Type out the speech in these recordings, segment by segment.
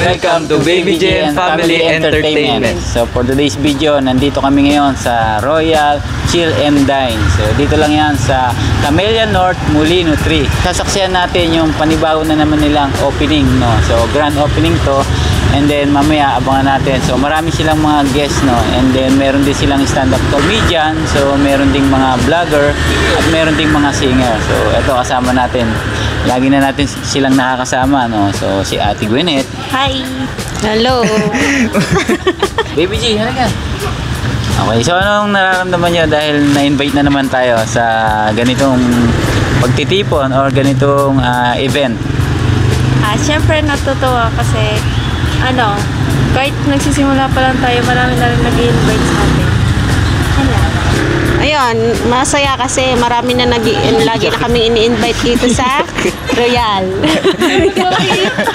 Welcome to Baby J and Family Entertainment. So for today's video, nandito kami ngayon sa Royal Chill and Dine. So dito lang yan sa Camellia North, Molino 3. Sasaksihan natin yung panibago na naman nilang opening, no? So grand opening to. And then mamaya abangan natin. So marami silang mga guests, no? And then meron din silang stand-up comedian. So meron ding mga vlogger at meron ding mga singer. So ito kasama natin. Lagi na natin silang nakakasama, no? So si Ate Gwyneth. Hi! Hello! Baby G, halika. Okay, so anong nararamdaman nyo dahil na-invite na naman tayo sa ganitong pagtitipon or ganitong event? Siyempre natutuwa kasi kahit nagsisimula pa lang tayo, marami na rin nag-invite sa atin. Ayun, masaya kasi marami na lagi na kami ini-invite dito sa Royal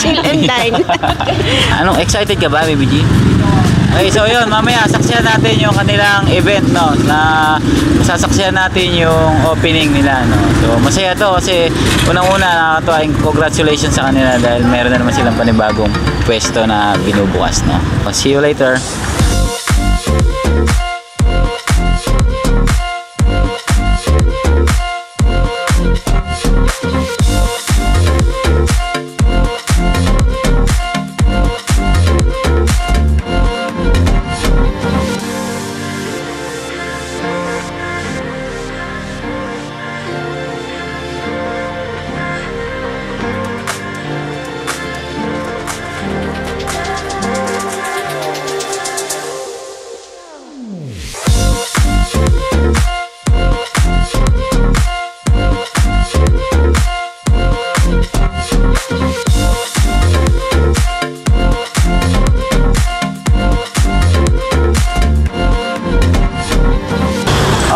Chill and Dine. Anong excited ka ba, Baby G? Okay, so yun, mamaya saksihan natin yung kanilang event, no? Na sasaksihan natin yung opening nila, no? So masaya to kasi unang-una nakakatuwa, congratulations sa kanila dahil meron na naman silang panibagong pwesto na binubukas, no? So, see you later.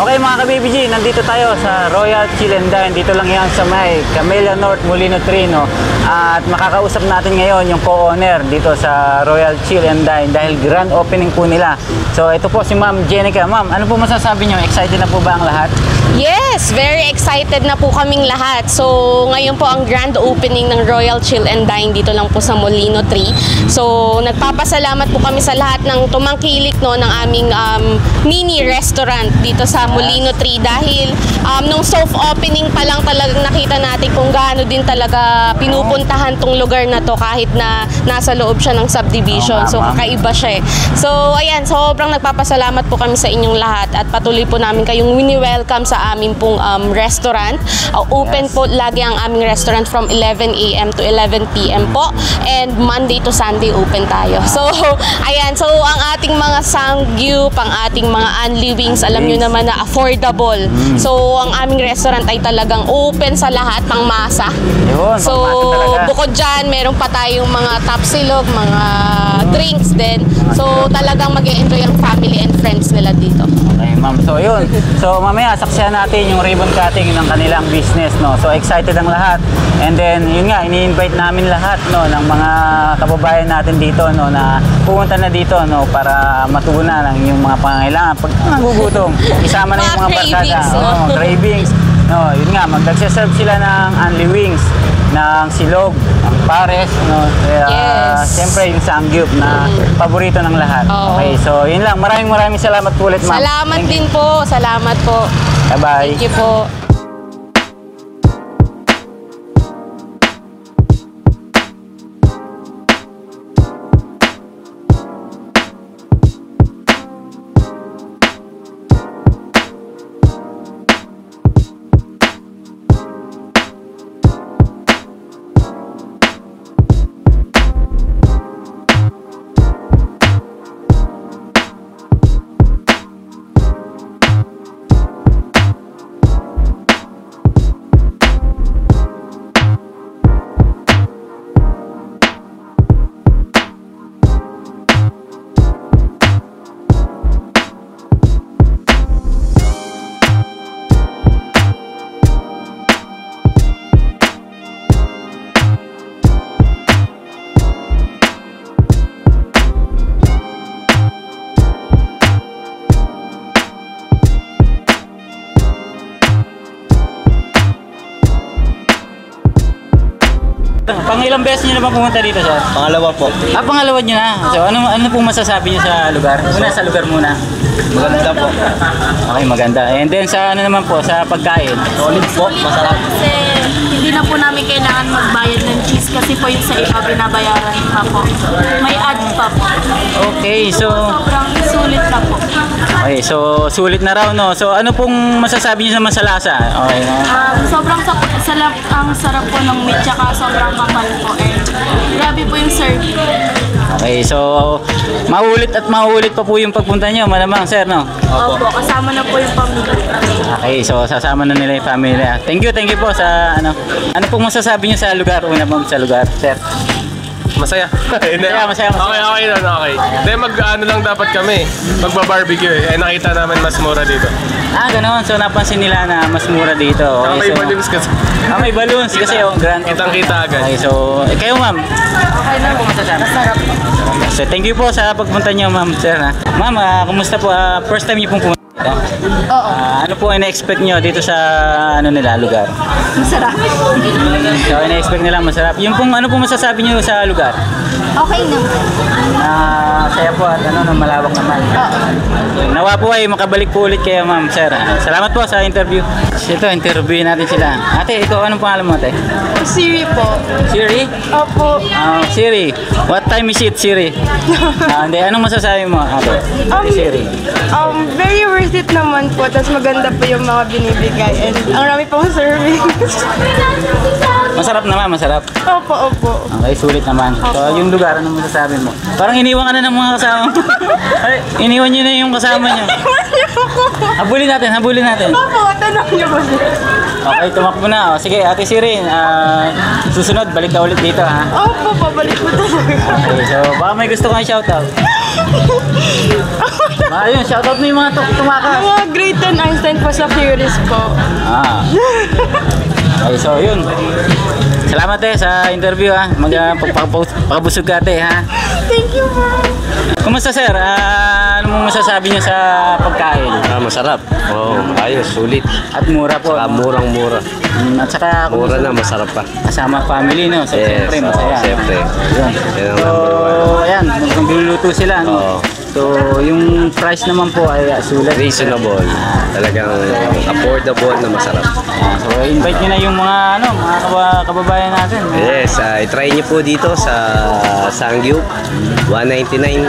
Okay mga ka-Baby G, nandito tayo sa Royal Chill and Dine. Dito lang yan sa may Camellia North, Molino 3, no? At makakausap natin ngayon yung co-owner dito sa Royal Chill and Dine dahil grand opening po nila. So ito po si Ma'am Jenica. Ma'am, ano po masasabi nyo? Excited na po ba ang lahat? Yes, very excited na po kaming lahat. So ngayon po ang grand opening ng Royal Chill and Dine dito lang po sa Molino 3. So nagpapasalamat po kami sa lahat ng tumangkilik, no, ng aming mini restaurant dito sa Molino 3 dahil nung soft opening pa lang talagang nakita natin kung gaano din talaga pinupuntahan tong lugar na to kahit na nasa loob siya ng subdivision. So kakaiba siya eh. So ayan, sobrang nagpapasalamat po kami sa inyong lahat at patuloy po namin kayong wini-welcome sa amin pong restaurant. Open po lagi ang aming restaurant from 11 AM to 11 PM po and Monday to Sunday open tayo. So ayan, so ang ating mga sangyup, ang ating mga unli wings, alam nyo naman na affordable. So ang aming restaurant ay talagang open sa lahat, pang masa. Yun, so bukod dyan, meron pa tayong mga tapsilog, mga drinks din. So talagang mag-e-enjoy ang family and friends nila dito. Okay, ma'am. So yun. So mamaya saksihan natin yung ribbon cutting ng kanilang business, no. So excited ang lahat. And then yun nga, ini-invite namin lahat, no, ng mga kababayan natin dito, no, na pumunta na dito, no, para matugunan ang yung mga pangangailangan pag nagugutom. Isama na yung mga barkada, cravings. No, yun nga, magdagsaserve sila ng unli wings, ng silog, ng pares, no. Kaya siyempre yung sangyup na paborito ng lahat. Okay, so yun lang. Maraming salamat po ulit, ma'am. Salamat din po. Salamat po. Bye-bye. Thank you po. Pang ilang beses nyo na ba pumunta dito, sir? Pangalawa po. Pangalawa nyo na. So, ano pong masasabi nyo sa lugar? Una, sa lugar muna. Maganda po. Okay, maganda. And then sa ano naman po, sa pagkain? Solid po. Masarap. Kasi hindi na po namin kailangan magbayad ng cheese kasi po yung sa iba binabayaran pa po. May add pa po. Okay, so... Sobrang sulit na po. Okay, so sulit na raw, no? So ano pong masasabi niyo naman sa lasa? Okay, no? Sobrang ang sarap po ng meat tsaka sobrang kapal po. Grabe po yung serving. Okay, so maulit at maulit pa po yung pagpunta niyo, malamang, sir, no? Opo, kasama na po yung pamilya. Okay, so sasama na nila yung pamilya. Thank you po sa ano. Ano pong masasabi niyo sa lugar? Una po sa lugar, sir. Masaya. Masaya. Okay nun, okay. Hindi, ano lang dapat kami, magba-barbecue eh. Nakita namin mas mura dito. Ganoon. So napansin nila na mas mura dito. Okay, May so, balloons kasi. may balloons kasi yung grand. Kitang-kita agad. Okay, so kayo, ma'am. Okay na po masasabi. Masarap. So thank you po sa pagpunta niyo, ma'am, sir. Ma'am, kumusta po? First time niyo pong pumunta? Oo. Ano po ina-expect nyo dito sa ano nila lugar? Masarap. So ina-expect nila masarap. Yung pong ano pong masasabi nyo sa lugar? Okay naman. Saya po at malawak naman. Nawa po ay makabalik po ulit kayo, ma'am, sir. Salamat po sa interview. Ito, interview natin sila. Ate, ikaw anong pangalan mo, ate? Siri po. Siri? Opo. Siri, what time is it, Siri? Hindi, anong masasabi mo, ate? Siri. Very worth it naman po. Tapos maganda po yung mga binibigay. And ang rami pong servings. Masarap naman, masarap. Opo. Okay, sulit naman. So, yung lugar, anong masasabi mo? Parang iniwan ka na ng mga kasama mo. Ay, iniwan nyo na yung kasama nyo. Habulin natin. Opo, tanong niyo po siya. Okay, tumakbo na. Sige, Ate Siri, susunod, balik ka ulit dito, ha? Opo, pabalik po talaga. Okay, so baka may gusto kang shoutout. Ayun, shoutout mo yung mga tumakas. Mga grade 10 Einstein po sa Furies po. Okay, so yun. Salamat sa interview, ha. Magpapabusog ka, ha. Thank you po. Kumusta, sir? Ano mong masasabi niyo sa pagkain? Masarap. Ayos, sulit. At mura po. Murang-mura. At saka Mura na, masarap pa. kasama family, no? So, Yes, siyempre, masaya. siyempre. Yun. Yan ang So, number one. ayan, magluluto sila, no? Oo. So, yung price naman po ay sulit. Reasonable. Talagang affordable na masarap. So, invite nyo na yung mga, mga kababayan natin. Yes, i-try niyo po dito sa Sangyup. 199.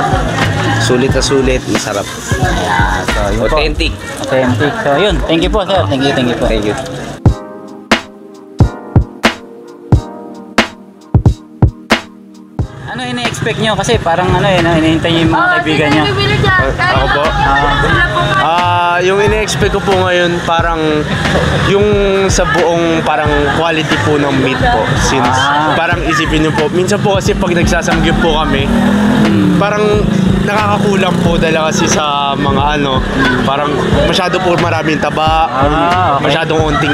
Sulit na sulit, masarap. Ayan, so, yun po. Authentic. Authentic. So, yun. Thank you po, sir. Thank you po. Thank you. Ano ina-expect nyo? Kasi parang ina-hintay nyo yung mga kaibigan nyo. Ako po? Yung ine-expect ko po ngayon parang yung sa buong parang quality po ng meat po. Since parang isipin nyo po, minsan po kasi pag nagsasamgyup po kami, parang nakakakulang po dahil kasi sa mga parang masyado po maraming taba, Okay. masyadong konting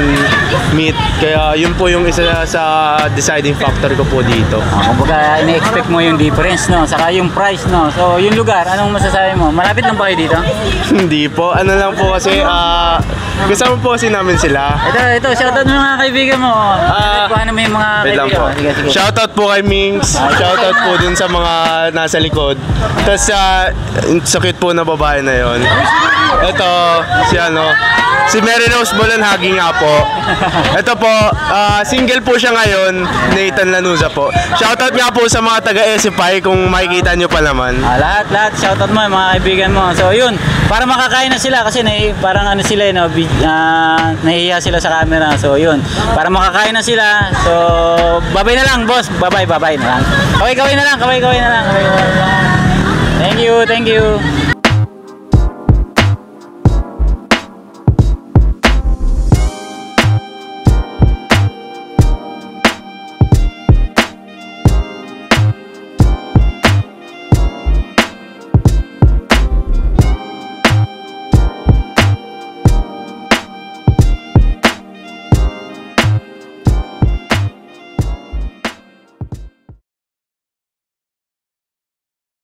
meat. Kaya yun po yung isa sa deciding factor ko po dito. Kumbaga, ina-expect mo yung difference, no? Saka yung price, no? So, yung lugar, anong masasabi mo? Malapit lang ba kayo dito? Hindi po, ano lang po kasi kasama po kasi namin sila. Ito, shoutout mo yung mga kaibigan mo. Paano mo yung mga Wait lang kaibigan po. mo? Sige. Shoutout po kay Mings. Shoutout po dun sa mga nasa likod. Tapos sa cute po na babae na yon. Ito, si Mary Rose Bolanhagi nga po. Ito po, single po siya ngayon, Nathan Lanuza po. Shoutout nga po sa mga taga SFI kung makikita nyo pa naman. Lahat, shoutout mo yung mga kaibigan mo. So, yun, para makakain na sila kasi parang sila, nahihiya sila sa camera. So, yun, para makakain na sila. So, babay na lang, boss. Babay na lang. Kaway na lang. Thank you.